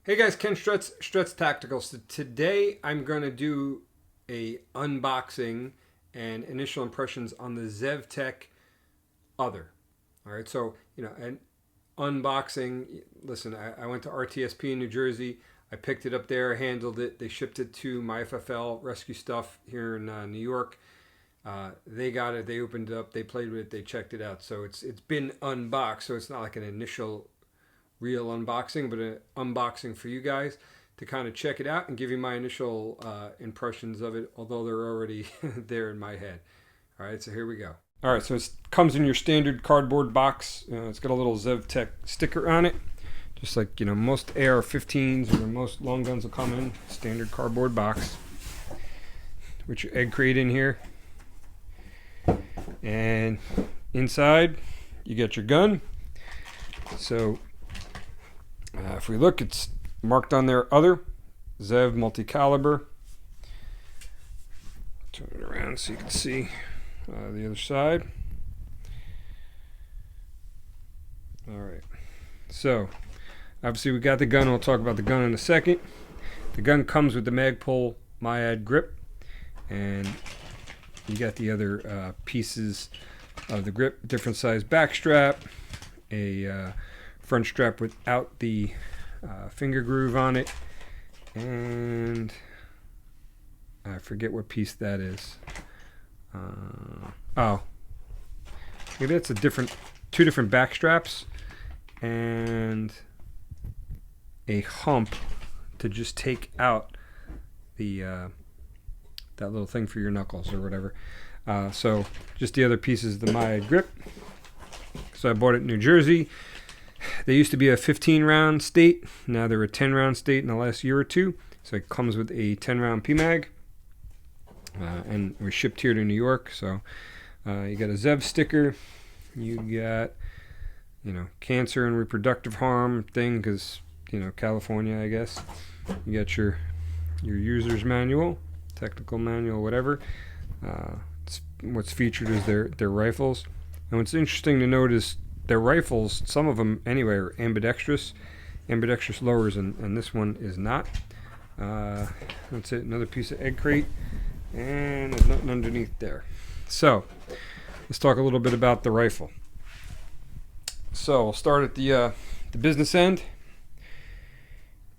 Hey guys, Ken Stretz, Stretz Tactical. So today I'm going to do a unboxing and initial impressions on the ZEV TECH Other. All right, so an unboxing. Listen, I went to Rtsp in New Jersey. I picked it up there, handled it. They shipped it to my FFL Rescue Stuff here in New York. They got it. They opened it up. They played with it. They checked it out. So it's been unboxed. So it's not like an initial real unboxing, but an unboxing for you guys to kind of check it out and give you my initial impressions of it, although they're already there in my head. All right, so here we go. All right, so it comes in your standard cardboard box. It's got a little ZEV TECH sticker on it, just like most AR-15s or most long guns will come in standard cardboard box with your egg crate in here, and inside you get your gun. So if we look, it's marked on there, Other, ZEV multi-caliber. Turn it around so you can see the other side. Alright, so obviously we got the gun. We'll talk about the gun in a second. The gun comes with the Magpul Myad grip, and you got the other pieces of the grip, different size back strap, a front strap without the finger groove on it, and I forget what piece that is. Maybe it's two different back straps and a hump to just take out the that little thing for your knuckles or whatever. So just the other pieces of the Myad grip. So I bought it in New Jersey. They used to be a 15-round state. Now they're a 10-round state in the last year or two. So it comes with a 10-round PMAG. And it was shipped here to New York. So you got a ZEV sticker. You got, cancer and reproductive harm thing because, California, I guess. You got your user's manual, technical manual, whatever. What's featured is their rifles. And what's interesting to note is their rifles, some of them anyway, are ambidextrous lowers, and this one is not. That's it, another piece of egg crate, and there's nothing underneath there. So let's talk a little bit about the rifle. So we'll start at the business end.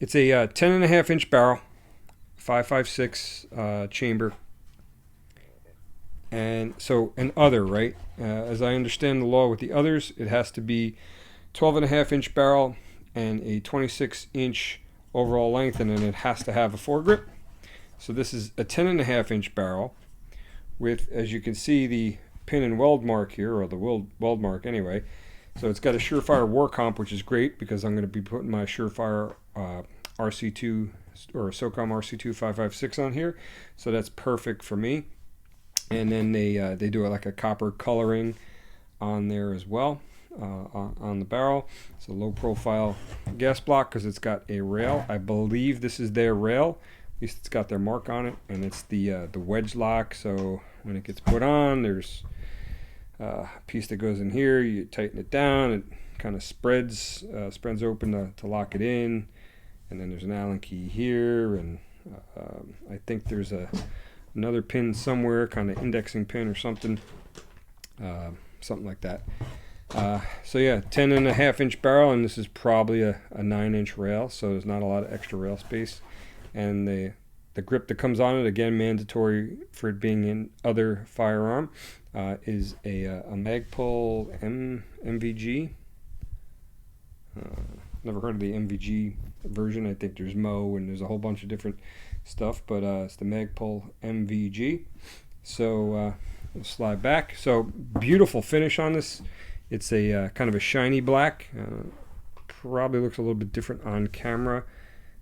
It's a 10.5-inch barrel, 5.56 chamber. And so an Other, right? As I understand the law with the Others, it has to be 12.5-inch barrel and a 26-inch overall length, and then it has to have a foregrip. So this is a 10.5-inch barrel with, as you can see, the pin and weld mark here, or the weld mark anyway. So it's got a Surefire War Comp, which is great because I'm going to be putting my Surefire RC2 or SOCOM RC2 5.56 on here. So that's perfect for me. And then they do like a copper coloring on there as well, on the barrel. It's a low profile gas block because it's got a rail. I believe this is their rail. At least it's got their mark on it, and it's the wedge lock. So when it gets put on, there's a piece that goes in here. You tighten it down. It kind of spreads open to lock it in. And then there's an Allen key here, and I think there's another pin somewhere, kind of indexing pin or something like that. So yeah, 10.5-inch barrel, and this is probably a 9-inch rail, so there's not a lot of extra rail space. And the grip that comes on it, again mandatory for it being in Other firearm, is a Magpul MVG. Never heard of the MVG version. I think there's Mo and there's a whole bunch of different stuff, but it's the Magpul MVG. So we'll slide back. So beautiful finish on this. It's a kind of a shiny black. Probably looks a little bit different on camera.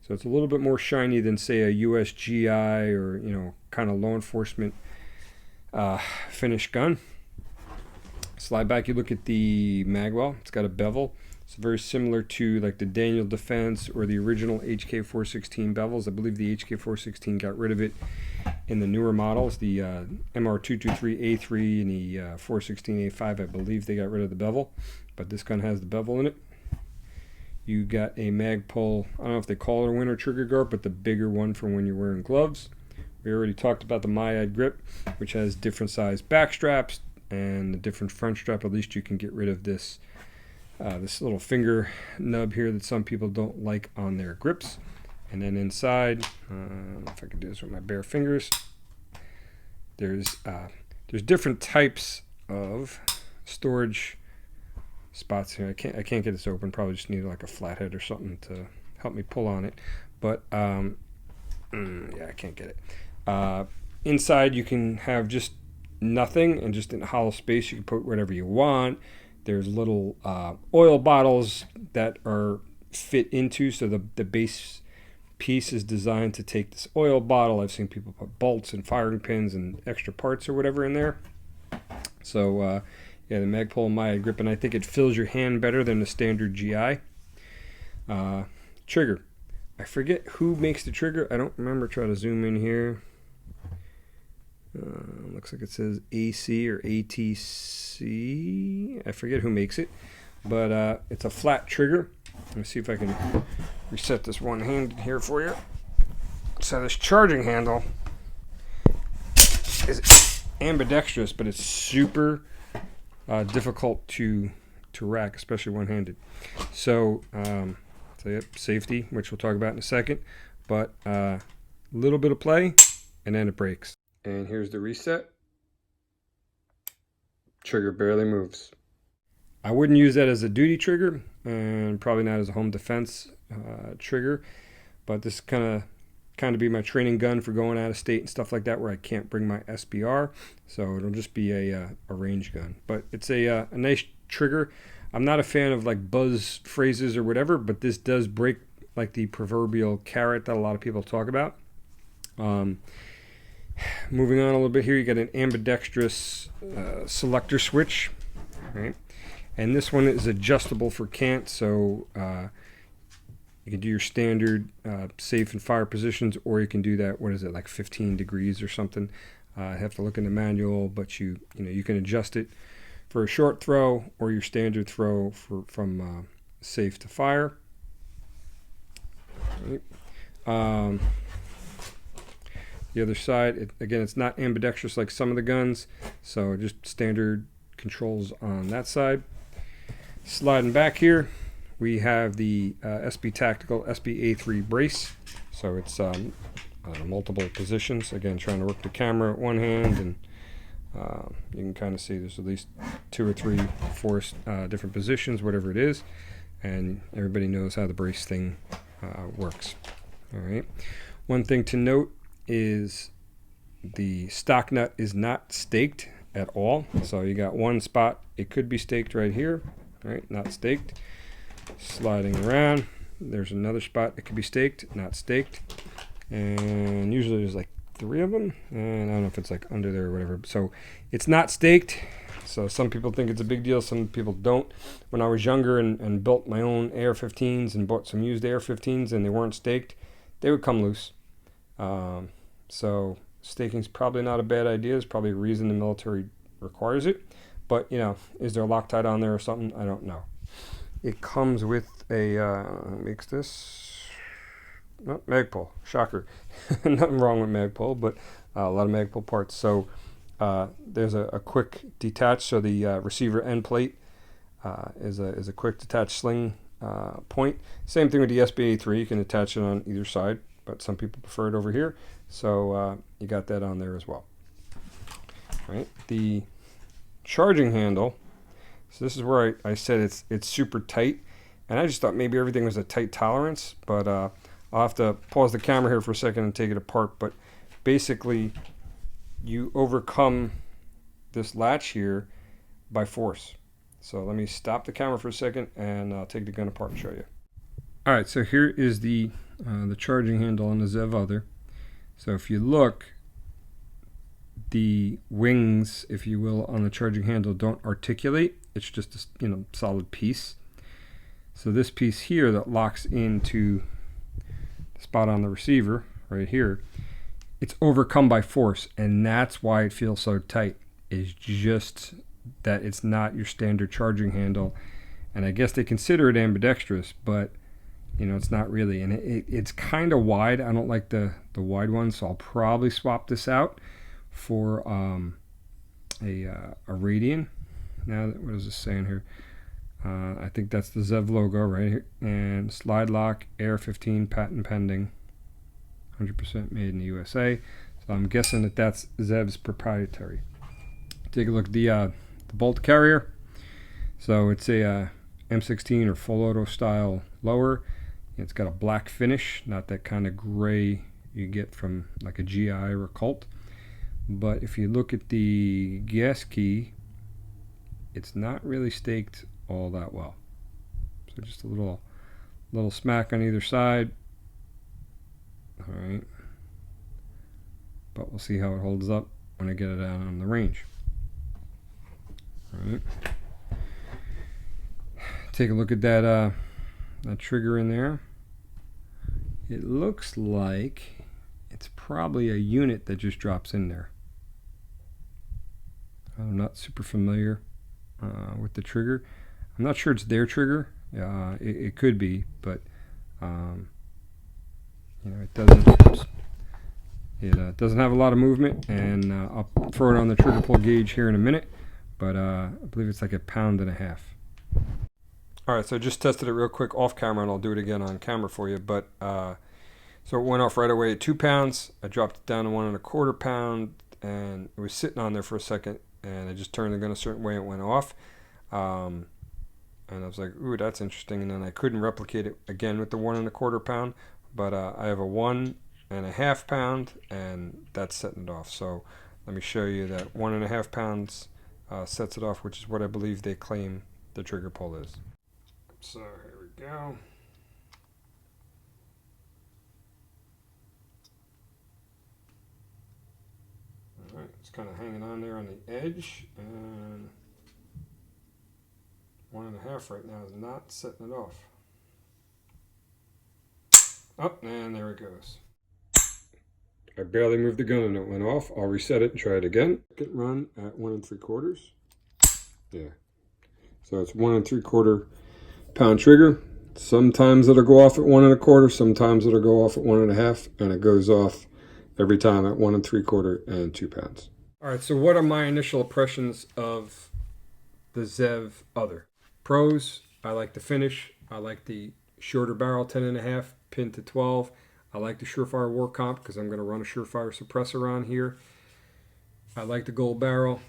So it's a little bit more shiny than, say, a USGI or kind of law enforcement finish gun. Slide back. You look at the magwell. It's got a bevel. It's very similar to like the Daniel Defense or the original HK416 bevels. I believe the HK416 got rid of it in the newer models, the MR223A3 and the 416A5. I believe they got rid of the bevel, but this gun has the bevel in it. You got a Magpul, I don't know if they call it a winter trigger guard, but the bigger one for when you're wearing gloves. We already talked about the MyAd grip, which has different size back straps and the different front strap. At least you can get rid of this this little finger nub here that some people don't like on their grips. And then inside, I don't know if I can do this with my bare fingers. There's different types of storage spots here. I can't get this open. Probably just need like a flathead or something to help me pull on it. But yeah, I can't get it. Inside you can have just nothing, and just in a hollow space you can put whatever you want. There's little oil bottles that are fit into, so the base piece is designed to take this oil bottle. I've seen people put bolts and firing pins and extra parts or whatever in there. So yeah, the Magpul MyAd grip, and I think it fills your hand better than the standard GI. Trigger. I forget who makes the trigger. I don't remember. Try to zoom in here. Looks like it says AC or ATC. I forget who makes it, but it's a flat trigger. Let me see if I can reset this one-handed here for you. So this charging handle is ambidextrous, but it's super difficult to rack, especially one-handed. So, yep, safety, which we'll talk about in a second, but a little bit of play, and then it breaks. And here's the reset. Trigger barely moves. I wouldn't use that as a duty trigger, and probably not as a home defense trigger, but this kind of be my training gun for going out of state and stuff like that, where I can't bring my SBR, so it'll just be a range gun. But it's a nice trigger. I'm not a fan of like buzz phrases or whatever, but this does break like the proverbial carrot that a lot of people talk about. Moving on a little bit here, you got an ambidextrous selector switch, right? And this one is adjustable for cant, so you can do your standard safe and fire positions, or you can do that, what is it, like 15 degrees or something. I have to look in the manual, but you can adjust it for a short throw or your standard throw from safe to fire. Right. The other side, again, it's not ambidextrous like some of the guns, so just standard controls on that side. Sliding back here, we have the SB Tactical SB-A3 brace. So it's multiple positions. Again, trying to work the camera at one hand, and you can kind of see there's at least 2 or 3, 4 different positions, whatever it is, and everybody knows how the brace thing works. All right. One thing to note is the stock nut is not staked at all. So you got one spot, it could be staked right here, right? Not staked. Sliding around, there's another spot that could be staked, not staked. And usually there's like 3 of them, and I don't know if it's like under there or whatever. So it's not staked. So some people think it's a big deal, some people don't. When I was younger and built my own AR-15s and bought some used AR-15s and they weren't staked, they would come loose. So staking's probably not a bad idea. There's probably a reason the military requires it. But, is there a Loctite on there or something? I don't know. It comes with a, makes this, Magpul, shocker. Nothing wrong with Magpul, but a lot of Magpul parts. So there's a quick detach, so the receiver end plate is a quick detach sling point. Same thing with the SB-A3, you can attach it on either side, but some people prefer it over here. So you got that on there as well. All right, the charging handle. So this is where I said it's super tight, and I just thought maybe everything was a tight tolerance, but I'll have to pause the camera here for a second and take it apart. But basically, you overcome this latch here by force. So let me stop the camera for a second, and I'll take the gun apart and show you. All right, so here is the charging handle on the ZEV Other. So if you look, the wings, if you will, on the charging handle don't articulate. It's just a solid piece. So this piece here that locks into the spot on the receiver right here, it's overcome by force, and that's why it feels so tight. Is just that it's not your standard charging handle, and I guess they consider it ambidextrous, but You know, it's not really, and it's kind of wide. I don't like the wide one, so I'll probably swap this out for a Radian. Now, what does this say in here? I think that's the ZEV logo right here. And slide lock, Air 15, patent pending, 100% made in the USA. So I'm guessing that that's ZEV's proprietary. Take a look at the bolt carrier. So it's a M16 or full auto style lower. It's got a black finish, not that kind of gray you get from like a GI or a Colt. But if you look at the gas key, it's not really staked all that well. So just a little smack on either side. All right. But we'll see how it holds up when I get it out on the range. All right. Take a look at that trigger in there. It looks like it's probably a unit that just drops in there. I'm not super familiar with the trigger. I'm not sure it's their trigger. It could be, but you know, it doesn't have a lot of movement, and I'll throw it on the trigger pull gauge here in a minute. But I believe it's like 1.5 pounds. All right, so I just tested it real quick off camera, and I'll do it again on camera for you. But so it went off right away at 2 pounds. I dropped it down to 1.25 pounds, and it was sitting on there for a second. And I just turned the gun a certain way, and it went off. And I was like, ooh, that's interesting. And then I couldn't replicate it again with the 1.25 pound, but I have a 1.5 pound, and that's setting it off. So let me show you that 1.5 pounds sets it off, which is what I believe they claim the trigger pull is. So here we go. All right, it's kind of hanging on there on the edge, and 1.5 right now is not setting it off. Up, and there it goes. I barely moved the gun and it went off. I'll reset it and try it again. It run at 1 3/4. Yeah. So it's 1 3/4 pound trigger. Sometimes it'll go off at 1 1/4. Sometimes it'll go off at 1.5, and it goes off every time at 1 3/4 and 2 pounds. All right. So what are my initial impressions of the ZEV Other? Pros: I like the finish. I like the shorter barrel, 10.5 pin to 12. I like the Surefire War Comp because I'm going to run a Surefire suppressor on here. I like the gold barrel.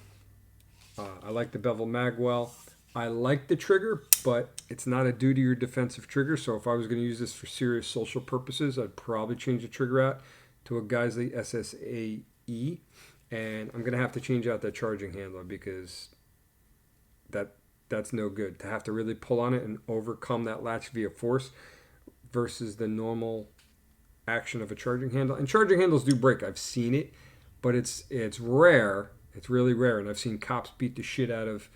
I like the bevel magwell. I like the trigger, but it's not a duty or defensive trigger. So if I was going to use this for serious social purposes, I'd probably change the trigger out to a Geisley SSAE. And I'm going to have to change out that charging handler because that's no good. To have to really pull on it and overcome that latch via force versus the normal action of a charging handle. And charging handles do break. I've seen it, but it's rare. It's really rare. And I've seen cops beat the shit out of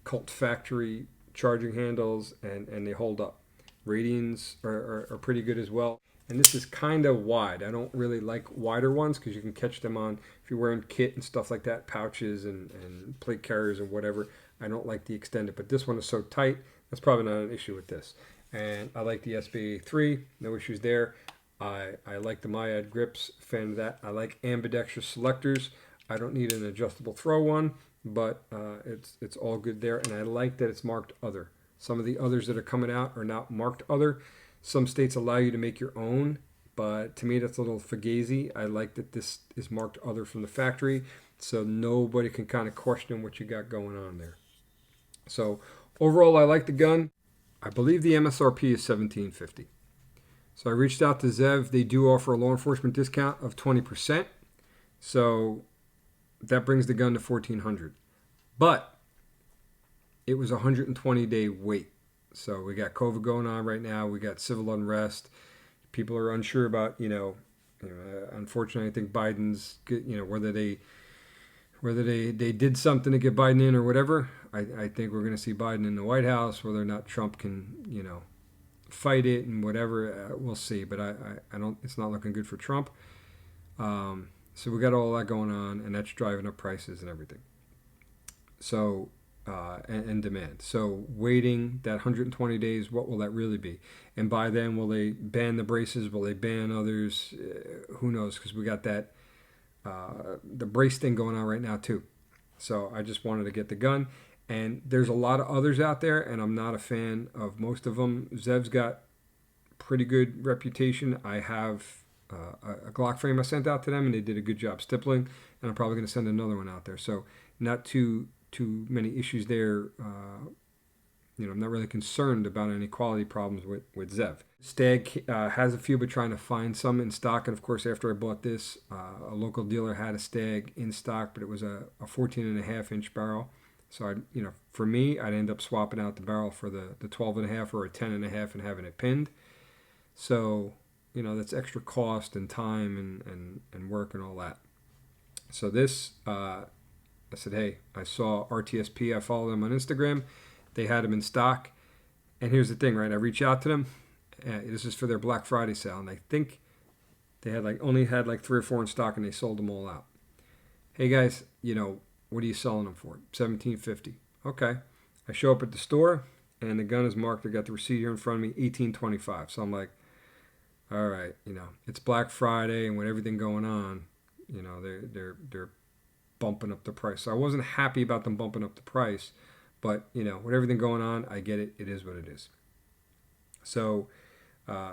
Colt factory charging handles, and they hold up. Radians are pretty good as well. And this is kind of wide. I don't really like wider ones because you can catch them on, if you're wearing kit and stuff like that, pouches and plate carriers and whatever. I don't like the extended, but this one is so tight, that's probably not an issue with this. And I like the SBA3, no issues there. I like the Myad grips, fan of that. I like ambidextrous selectors. I don't need an adjustable throw one, but it's all good there. And I like that it's marked Other. Some of the others that are coming out are not marked Other. Some states allow you to make your own, but to me that's a little fugazi. I like that this is marked Other from the factory, so nobody can kind of question what you got going on there. So overall, I like the gun. I believe the MSRP is $17.50. So I reached out to ZEV. They do offer a law enforcement discount of 20%. So that brings the gun to $1,400. But it was a 120-day wait. So we got COVID going on right now. We got civil unrest. People are unsure about, unfortunately, I think Biden's, whether they did something to get Biden in or whatever. I think we're going to see Biden in the White House. Whether or not Trump can, fight it and whatever, we'll see. But I don't. It's not looking good for Trump. So we got all that going on, and that's driving up prices and everything. So and demand. So waiting that 120 days, what will that really be? And by then, will they ban the braces? Will they ban others? Who knows? Because we got that the brace thing going on right now too. So I just wanted to get the gun. And there's a lot of others out there, and I'm not a fan of most of them. ZEV's got pretty good reputation. I have a Glock frame I sent out to them, and they did a good job stippling. And I'm probably going to send another one out there. So not too many issues there. I'm not really concerned about any quality problems with ZEV. Stag has a few, but trying to find some in stock. And of course, after I bought this, a local dealer had a Stag in stock, but it was a 14.5-inch barrel. So for me, I'd end up swapping out the barrel for the 12.5 or a 10.5 and having it pinned. So that's extra cost and time and work and all that. So this, I said, hey, I saw Rtsp. I follow them on Instagram. They had them in stock. And here's the thing, right? I reach out to them. This is for their Black Friday sale. And I think they had only had 3 or 4 in stock, and they sold them all out. Hey, guys, what are you selling them for? $17.50. Okay. I show up at the store, and the gun is marked. I got the receipt here in front of me, $18.25. So I'm like, all right, it's Black Friday, and with everything going on, they're bumping up the price. So I wasn't happy about them bumping up the price, but with everything going on, I get it. It is what it is. So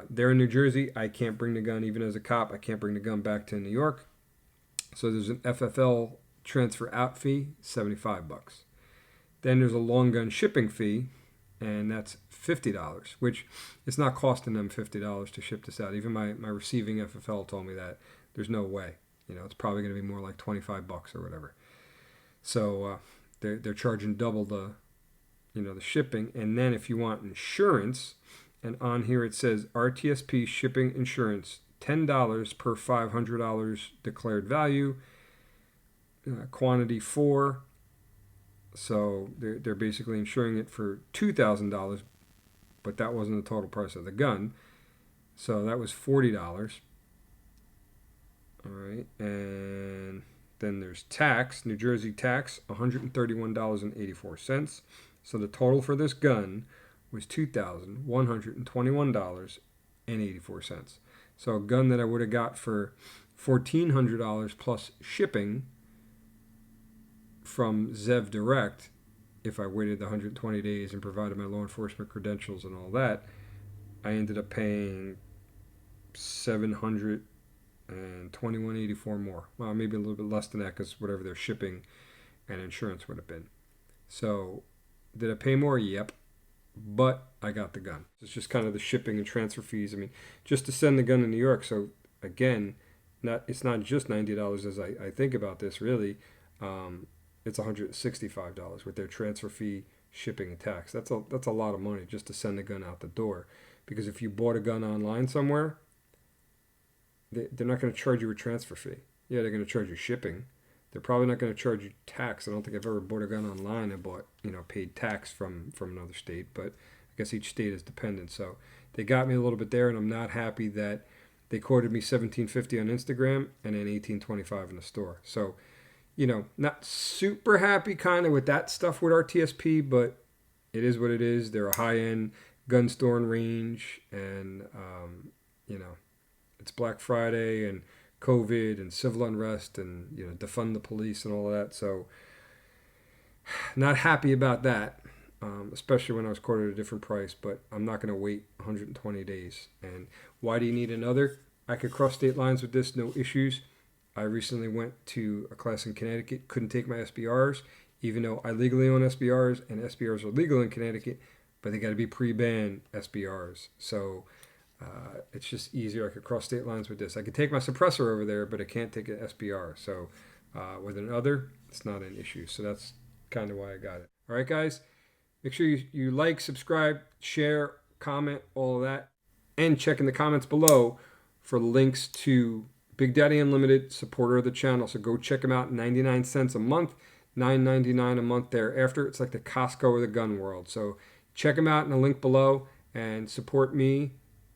they're in New Jersey. I can't bring the gun, even as a cop. I can't bring the gun back to New York. So there's an FFL transfer out fee, $75. Then there's a long gun shipping fee, and that's $50, which it's not costing them $50 to ship this out. Even my receiving FFL told me that there's no way. It's probably going to be more like $25 or whatever. So they're charging double the shipping. And then if you want insurance, and on here it says Rtsp shipping insurance, $10 per $500 declared value, quantity 4. So they're basically insuring it for $2,000, but that wasn't the total price of the gun. So that was $40. All right, and then there's tax, New Jersey tax, $131.84. So the total for this gun was $2,121.84. So a gun that I would have got for $1,400 plus shipping from ZEV Direct, if I waited the 120 days and provided my law enforcement credentials and all that, I ended up paying $721.84 more. Well, maybe a little bit less than that, because whatever their shipping and insurance would have been. So did I pay more? Yep. But I got the gun. It's just kind of the shipping and transfer fees. I mean, just to send the gun to New York. So again, it's not just $90 as I think about this, really. It's $165 with their transfer fee, shipping, and tax. That's a lot of money just to send the gun out the door. Because if you bought a gun online somewhere, they're not going to charge you a transfer fee. Yeah, they're going to charge you shipping. They're probably not going to charge you tax. I don't think I've ever bought a gun online and paid tax from another state. But I guess each state is dependent. So they got me a little bit there, and I'm not happy that they quoted me $17.50 on Instagram and then $18.25 in the store. So, not super happy kind of with that stuff with Rtsp, but it is what it is. They're a high-end gun store and range, and it's Black Friday and COVID and civil unrest and defund the police and all of that. So not happy about that, especially when I was quoted a different price. But I'm not going to wait 120 days. And why do you need another? I could cross state lines with this, no issues. I recently went to a class in Connecticut, couldn't take my SBRs, even though I legally own SBRs, and SBRs are legal in Connecticut, but they got to be pre-ban SBRs. So it's just easier. I could cross state lines with this. I could take my suppressor over there, but I can't take an SBR. So with another, it's not an issue. So that's kind of why I got it. All right, guys, make sure you like, subscribe, share, comment, all of that, and check in the comments below for links to Big Daddy Unlimited, supporter of the channel. So go check them out. 99 cents a month, $9.99 a month thereafter. It's like the Costco of the gun world. So check them out in the link below and support me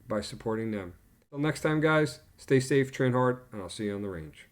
by supporting them. Until next time, guys, stay safe, train hard, and I'll see you on the range.